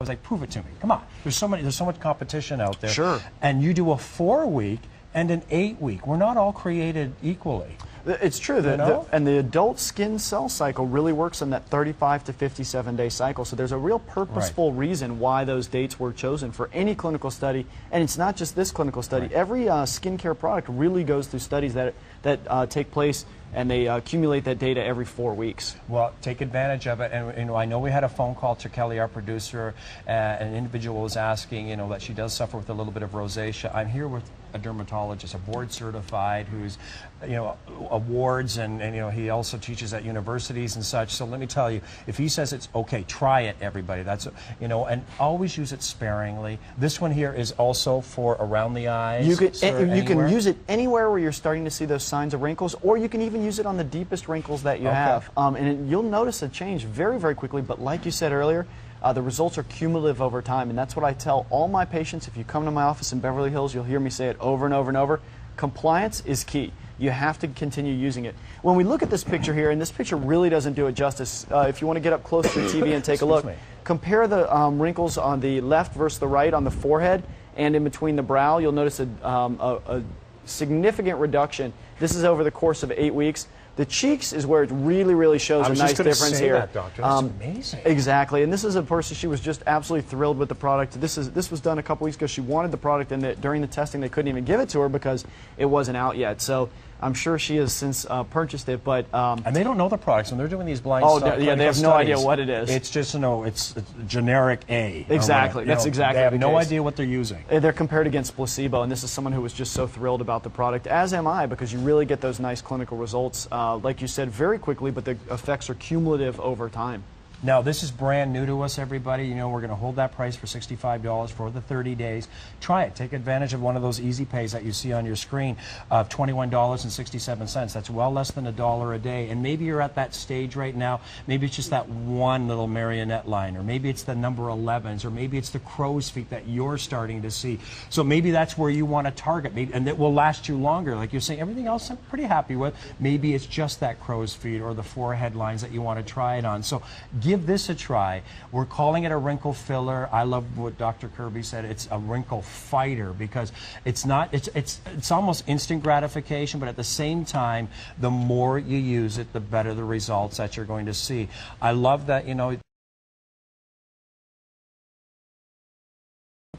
was like, prove it to me. Come on. There's so much competition out there. Sure. And you do a 4-week and an 8-week. We're not all created equally. It's true, and the adult skin cell cycle really works in that 35 to 57-day cycle. So there's a real purposeful reason why those dates were chosen for any clinical study, and it's not just this clinical study. Right. Every skincare product really goes through studies that take place, and they accumulate that data every 4 weeks. Well, take advantage of it. And you know, I know we had a phone call to Kelly, our producer, an individual was asking, you know, that she does suffer with a little bit of rosacea. I'm here with a dermatologist, a board certified, who's, you know, awards, and you know, he also teaches at universities and such. So let me tell you, if he says it's okay, try it, everybody. That's, you know, and always use it sparingly. This one here is also for around the eyes. You can use it anywhere where you're starting to see those signs of wrinkles, or you can even use it on the deepest wrinkles that you have. You'll notice a change very, very quickly. But like you said earlier, the results are cumulative over time, and that's what I tell all my patients. If you come to my office in Beverly Hills, you'll hear me say it over and over and over. Compliance is key. You have to continue using it. When we look at this picture here, and this picture really doesn't do it justice, if you want to get up close to the TV and take a look, compare the wrinkles on the left versus the right on the forehead and in between the brow. You'll notice a significant reduction. This is over the course of 8 weeks. The cheeks is where it really, really shows a nice difference here. That, doctor. That's amazing. Exactly, and this is a person, she was just absolutely thrilled with the product. This was done a couple weeks ago. She wanted the product, and during the testing they couldn't even give it to her because it wasn't out yet. So I'm sure she has since purchased it, but and they don't know the products when they're doing these blind. Yeah, they have no idea what it is. It's just it's generic A. Exactly, that's exactly. They have no idea what they're using. They're compared against placebo, and this is someone who was just so thrilled about the product, as am I, because you really get those nice clinical results, like you said, very quickly, but the effects are cumulative over time. Now, this is brand new to us, everybody. You know, we're going to hold that price for $65 for the 30 days. Try it. Take advantage of one of those easy pays that you see on your screen of $21.67. That's well less than $1 a day. And maybe you're at that stage right now. Maybe it's just that one little marionette line, or maybe it's the number 11s, or maybe it's the crow's feet that you're starting to see. So maybe that's where you want to target, and it will last you longer. Like you're saying, everything else I'm pretty happy with. Maybe it's just that crow's feet or the forehead lines that you want to try it on. So give this a try. We're calling it a wrinkle filler. I love what Dr. Kirby said. It's a wrinkle fighter, because it's not. It's almost instant gratification, but at the same time, the more you use it, the better the results that you're going to see. I love that. You know,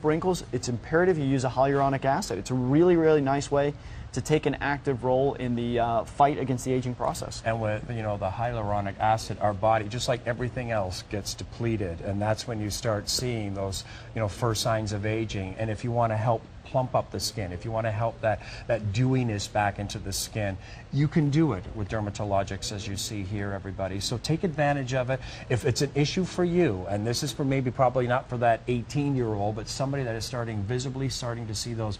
wrinkles, it's imperative you use a hyaluronic acid. It's a really, really nice way to take an active role in the fight against the aging process. And with, you know, the hyaluronic acid, our body, just like everything else, gets depleted, and that's when you start seeing those, you know, first signs of aging. And if you want to help plump up the skin, if you want to help that dewiness back into the skin, you can do it with Dermatologics, as you see here, everybody. So take advantage of it. If it's an issue for you, and this is for maybe probably not for that 18-year-old, but somebody that is visibly starting to see those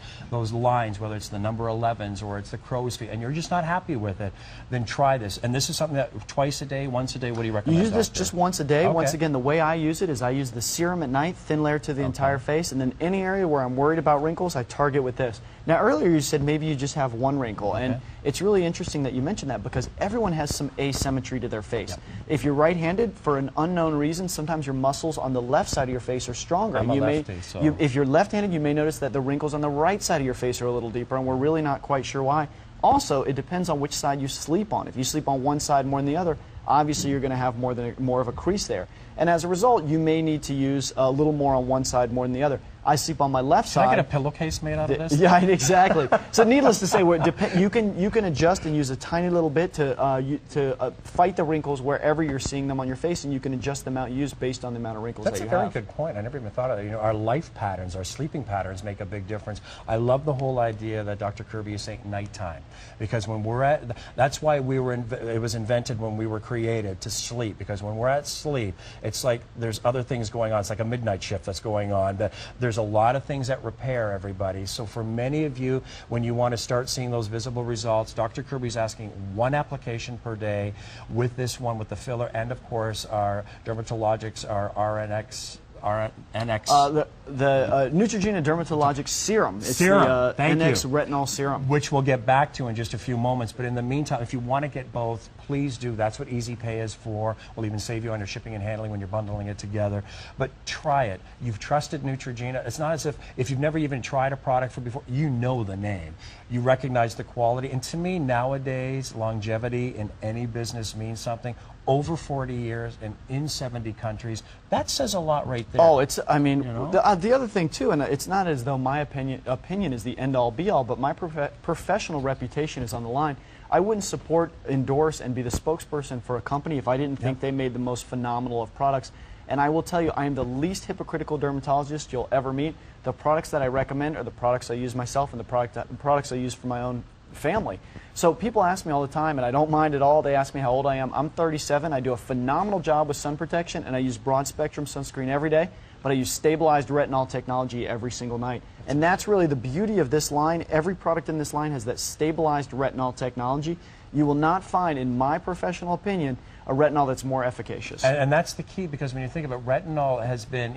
lines, whether it's the number 11s or it's the crow's feet, and you're just not happy with it, then try this. And this is something that twice a day, once a day, what do you recommend? You use this just once a day. Okay. Once again, the way I use it is I use the serum at night, thin layer to the entire face, and then any area where I'm worried about wrinkles, I target with this. Now, earlier you said maybe you just have one wrinkle, and it's really interesting that you mentioned that, because everyone has some asymmetry to their face. If you're right-handed, for an unknown reason, sometimes your muscles on the left side of your face are stronger. I'm a lefty, so if you're left-handed, you may notice that the wrinkles on the right side of your face are a little deeper, and we're really not quite sure why. Also, it depends on which side you sleep on. If you sleep on one side more than the other, obviously you're going to have more of a crease there. And as a result, you may need to use a little more on one side more than the other. I sleep on my left side. Should I get a pillowcase made out of this? Yeah, exactly. So needless to say, you can adjust and use a tiny little bit to fight the wrinkles wherever you're seeing them on your face, and you can adjust the amount you use based on the amount of wrinkles that you have. That's a very good point. I never even thought of that. You know, our life patterns, our sleeping patterns make a big difference. I love the whole idea that Dr. Kirby is saying nighttime, because when we're that's why it was invented when we were created, to sleep, because when we're at sleep, it's like there's other things going on. It's like a midnight shift that's going on. There's a lot of things that repair, everybody. So for many of you, when you want to start seeing those visible results, Dr. Kirby's asking one application per day with this one, with the filler, and of course our Dermatologics, our RNX NX. The Neutrogena Dermatologics Serum. It's Serum. the Thank NX you. Retinol Serum. Which we'll get back to in just a few moments. But in the meantime, if you want to get both, please do. That's what Easy Pay is for. We'll even save you on your shipping and handling when you're bundling it together. But try it. You've trusted Neutrogena. It's not as if you've never even tried a product before, you know the name. You recognize the quality. And to me, nowadays, longevity in any business means something. Over 40 years and in 70 countries, that says a lot right there. Oh, it's, I mean, you know? the other thing too, and it's not as though my opinion is the end-all be-all, but my professional reputation is on the line. I wouldn't support, endorse, and be the spokesperson for a company if I didn't think they made the most phenomenal of products. And I will tell you, I am the least hypocritical dermatologist you'll ever meet. The products that I recommend are the products I use myself and the products I use for my own family. So people ask me all the time, and I don't mind at all. They ask me how old I am. I'm 37. I do a phenomenal job with sun protection, and I use broad spectrum sunscreen every day, but I use stabilized retinol technology every single night. And that's really the beauty of this line. Every product in this line has that stabilized retinol technology. You will not find, in my professional opinion, a retinol that's more efficacious. And that's the key, because when you think about retinol has been,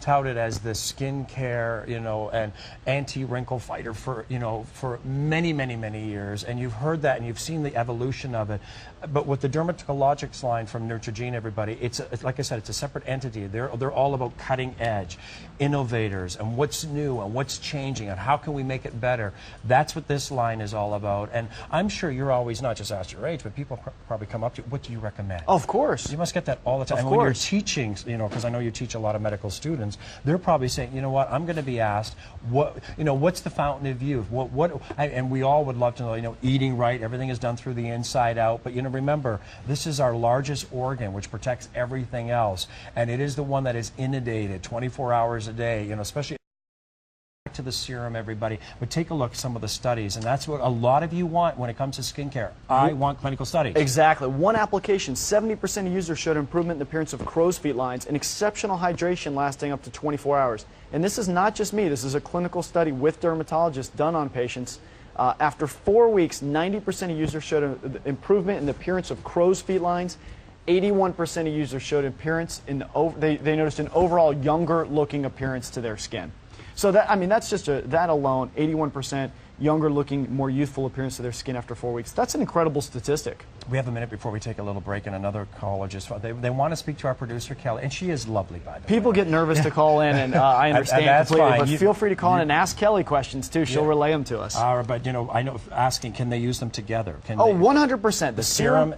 touted as the skin care, and anti-wrinkle fighter for, for many, many, many years. And you've heard that and you've seen the evolution of it. But with the Dermatologics line from Neutrogena, everybody, it's like I said, it's a separate entity. They're all about cutting edge, innovators, and what's new and what's changing and how can we make it better. That's what this line is all about. And I'm sure you're always not just asked your age, but people probably come up to you, what do you recommend? Of course. You must get that all the time. Of and when you're course. teaching, because I know you teach a lot of medical students, they're probably saying, you know what, I'm going to be asked, what's the fountain of youth? And we all would love to know, eating right, everything is done through the inside out. But remember, this is our largest organ, which protects everything else, and it is the one that is inundated 24 hours a day. Especially to the serum, everybody. But take a look at some of the studies, and that's what a lot of you want when it comes to skincare. I want clinical studies. Exactly. One application, 70% of users showed improvement in the appearance of crow's feet lines and exceptional hydration lasting up to 24 hours. And this is not just me. This is a clinical study with dermatologists done on patients. After 4 weeks, 90% of users showed improvement in the appearance of crow's feet lines. 81% of users showed appearance in they noticed an overall younger looking appearance to their skin. So that's just that alone, 81% younger looking, more youthful appearance to their skin after 4 weeks. That's an incredible statistic. We have a minute before we take a little break, and another caller they want to speak to our producer, Kelly, and she is lovely, by the way. People get nervous to call in, and I understand that's completely, fine. but feel free to call in and ask Kelly questions, too. She'll relay them to us. But, I know, asking, can they use them together? 100%. The serum?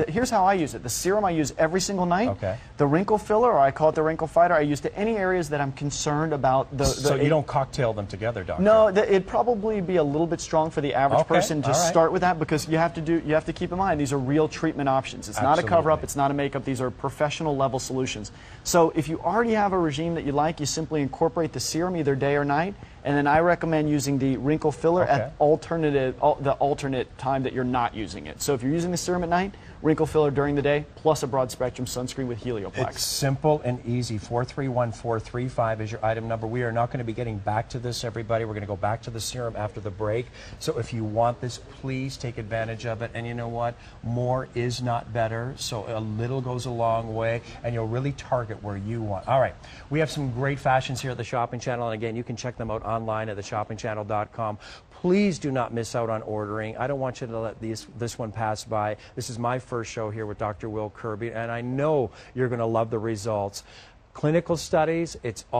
Here's how I use it. The serum I use every single night. Okay. The wrinkle filler, or I call it the wrinkle fighter, I use to any areas that I'm concerned about. So you don't cocktail them together, doctor? No, it'd probably be a little bit strong for the average person to start with that, because you have to keep in mind these are real treatment options. It's not a cover-up, it's not a makeup, these are professional level solutions. So if you already have a regime that you like, you simply incorporate the serum either day or night, and then I recommend using the wrinkle filler at the alternate time that you're not using it. So if you're using the serum at night, wrinkle filler during the day, plus a broad spectrum sunscreen with Helioplex. It's simple and easy. 431-435 is your item number. We are not going to be getting back to this, everybody. We're going to go back to the serum after the break. So if you want this, please take advantage of it. And you know what? More is not better. So a little goes a long way, and you'll really target where you want. All right. We have some great fashions here at the Shopping Channel. And again, you can check them out online at theshoppingchannel.com. Please do not miss out on ordering. I don't want you to let this one pass by. This is my first show here with Dr. Will Kirby, and I know you're going to love the results. Clinical studies, it's all